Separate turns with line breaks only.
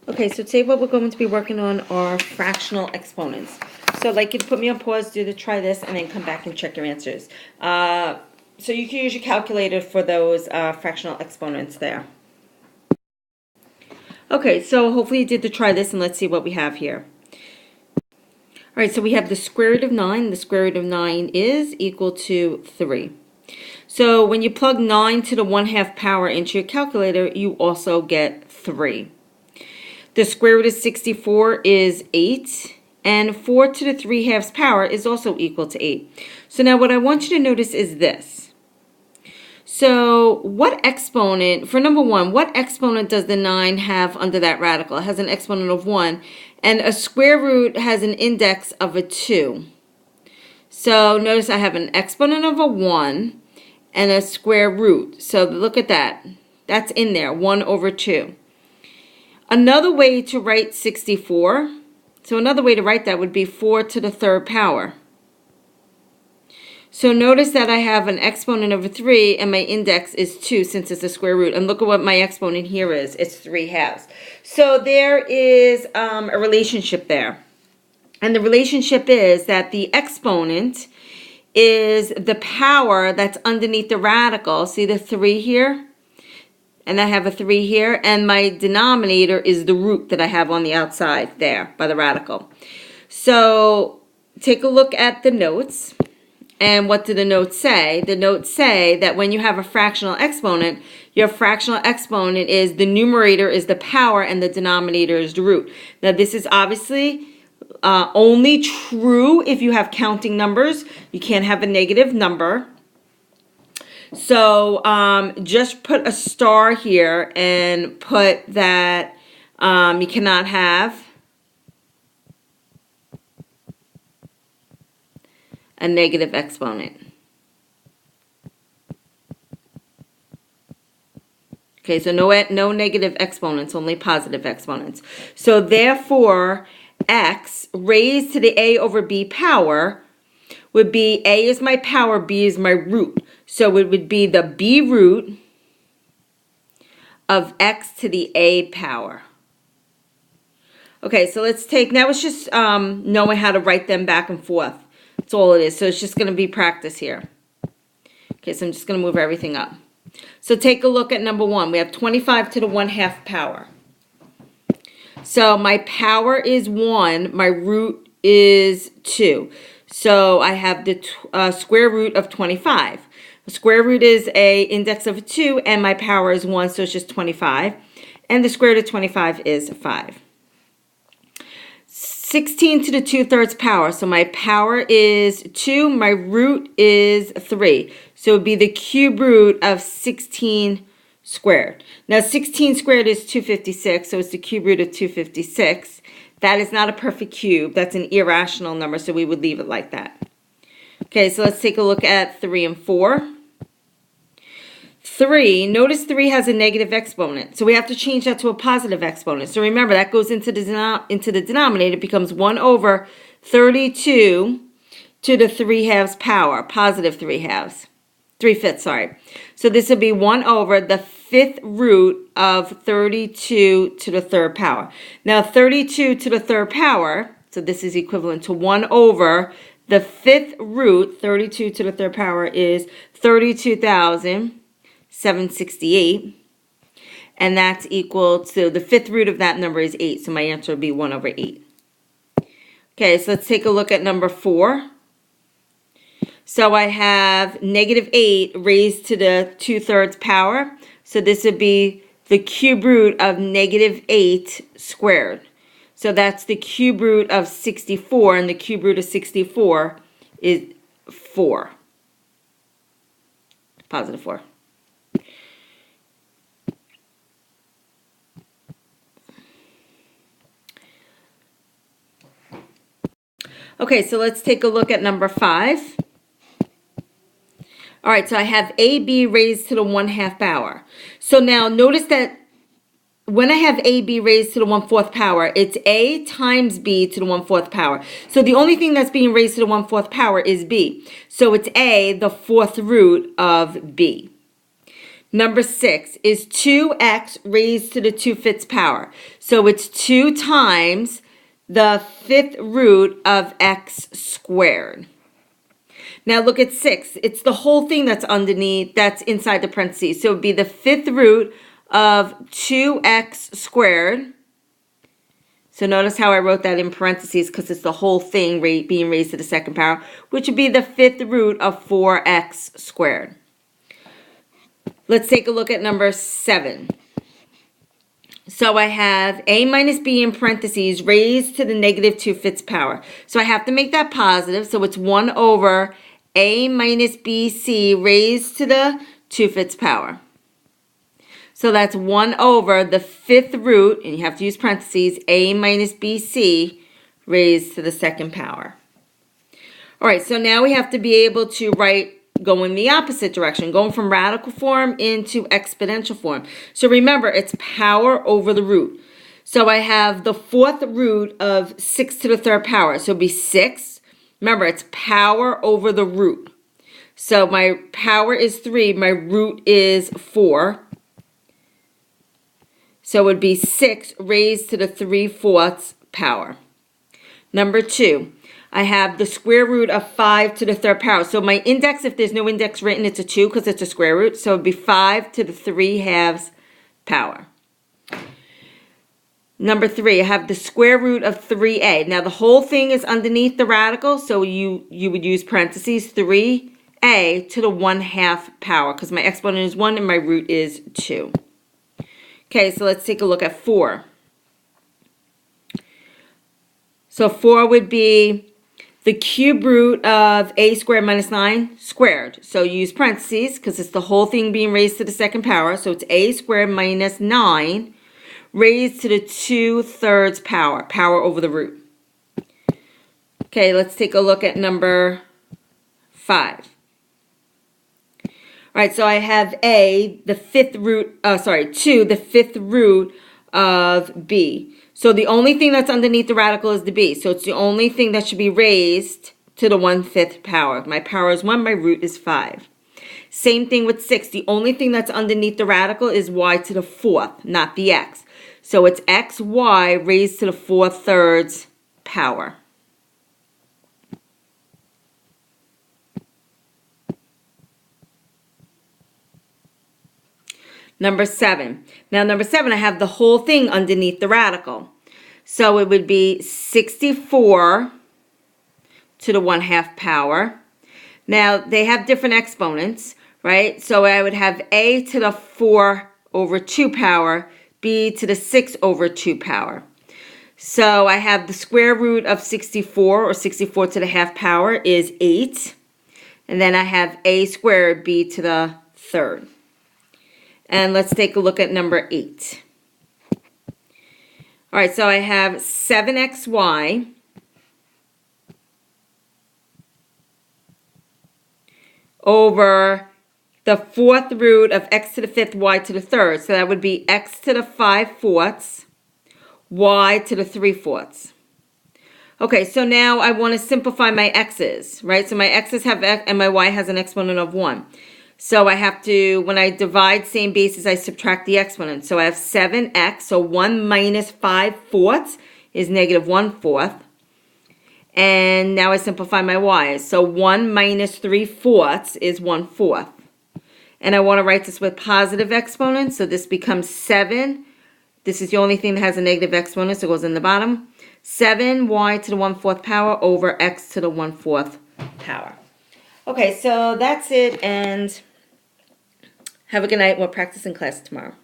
Okay, so today what we're going to be working on are fractional exponents. So I'd like you to put me on pause, try this, and then come back and check your answers. So you can use your calculator for those fractional exponents there. Okay, so hopefully you did try this, and let's see what we have here. All right, so we have the square root of 9. The square root of 9 is equal to 3. So when you plug 9 to the 1/2 power into your calculator, you also get 3. The square root of 64 is 8, and 4 to the 3/2 power is also equal to 8. So now what I want you to notice is this. So what exponent, for number 1, what exponent does the 9 have under that radical? It has an exponent of 1, and a square root has an index of a 2. So notice I have an exponent of a 1 and a square root. So look at that. That's in there, 1 over 2. Another way to write 64, so another way to write that would be 4 to the 3rd power. So notice that I have an exponent of a 3 and my index is 2 since it's a square root. And look at what my exponent here is. It's 3/2. So there is a relationship there. And the relationship is that the exponent is the power that's underneath the radical. See the 3 here? And I have a 3 here, and my denominator is the root that I have on the outside there by the radical. So take a look at the notes. And what do the notes say? The notes say that when you have a fractional exponent, your fractional exponent is the numerator is the power and the denominator is the root. Now this is obviously only true if you have counting numbers. You can't have a negative number. So just put a star here and put that you cannot have a negative exponent. Okay, so no negative exponents, only positive exponents. So therefore, x raised to the a over b power would be a is my power, b is my root. So it would be the b root of x to the a power. Okay, so let's take, now it's just knowing how to write them back and forth. That's all it is. So it's just going to be practice here. Okay, so I'm just going to move everything up. So take a look at number 1. We have 25 to the 1/2 power. So my power is 1, my root is 2. So I have the square root of 25. The square root is a index of 2, and my power is 1, so it's just 25. And the square root of 25 is 5. 16 to the 2/3 power. So my power is 2, my root is 3. So it would be the cube root of 16 squared. Now 16 squared is 256, so it's the cube root of 256. That is not a perfect cube. That's an irrational number, so we would leave it like that. Okay, so let's take a look at 3 and 4. 3, notice 3 has a negative exponent, so we have to change that to a positive exponent. So remember, that goes into the denominator. It becomes 1 over 32 to the 3/2 power, positive 3/5, sorry. So this would be 1 over the 5th root of 32 to the 3rd power. Now 32 to the 3rd power, so this is equivalent to 1 over the 5th root, 32 to the 3rd power is 32,768. And that's equal to, the 5th root of that number is 8. So my answer would be 1 over 8. Okay, so let's take a look at number 4. So I have negative 8 raised to the 2/3 power. So this would be the cube root of negative 8 squared. So that's the cube root of 64, and the cube root of 64 is 4. Positive 4. Okay, so let's take a look at number 5. All right, so I have AB raised to the 1/2 power. So now notice that when I have AB raised to the 1/4 power, it's A times B to the 1/4 power. So the only thing that's being raised to the 1/4 power is B. So it's A, the 4th root of B. Number 6 is 2x raised to the 2/5 power. So it's 2 times the 5th root of x squared. Now look at 6. It's the whole thing that's underneath, that's inside the parentheses. So it would be the 5th root of 2x squared. So notice how I wrote that in parentheses because it's the whole thing being raised to the 2nd power, which would be the 5th root of 4x squared. Let's take a look at number 7. So I have a minus b in parentheses raised to the negative 2/5 power. So I have to make that positive. So it's 1 over a minus bc raised to the 2/5 power. So that's 1 over the 5th root, and you have to use parentheses, a minus bc raised to the 2nd power. All right, so now we have to be able to write going the opposite direction, going from radical form into exponential form. So remember, it's power over the root. So I have the 4th root of 6 to the 3rd power. So it'd be 6. Remember, it's power over the root. So my power is 3, my root is 4. So it would be 6 raised to the 3/4 power. Number 2. I have the square root of 5 to the 3rd power. So my index, if there's no index written, it's a 2 because it's a square root. So it would be 5 to the 3/2 power. Number 3, I have the square root of 3a. Now the whole thing is underneath the radical, so you would use parentheses 3a to the 1/2 power because my exponent is 1 and my root is 2. Okay, so let's take a look at 4. So 4 would be the cube root of a squared minus 9 squared. So use parentheses because it's the whole thing being raised to the 2nd power. So it's a squared minus 9 raised to the 2/3 power, power over the root. Okay, let's take a look at number 5. All right, so I have a, the 5th root, 2, the 5th root of b. So the only thing that's underneath the radical is the b. So it's the only thing that should be raised to the 1/5 power. My power is 1, my root is 5. Same thing with 6. The only thing that's underneath the radical is y to the 4th, not the x. So it's xy raised to the 4/3 power. Number 7. Now number 7, I have the whole thing underneath the radical. So it would be 64 to the 1/2 power. Now they have different exponents, right? So I would have a to the 4/2 power, b to the 6/2 power. So I have the square root of 64, or 64 to the 1/2 power is 8. And then I have a squared, b to the 3rd. And let's take a look at number 8. All right, so I have 7xy over the 4th root of x to the 5th, y to the 3rd. So that would be x to the 5/4, y to the 3/4. Okay, so now I want to simplify my x's, right? So my x's have x and my y has an exponent of 1. So I have to, when I divide same bases, I subtract the exponent. So I have 7x, so 1 minus 5/4 is negative 1/4. And now I simplify my y's. So 1 minus 3/4 is 1/4. And I want to write this with positive exponents, so this becomes 7. This is the only thing that has a negative exponent, so it goes in the bottom. 7y to the 1/4 power over x to the 1/4 power. Okay, so that's it, and have a good night. We'll practice in class tomorrow.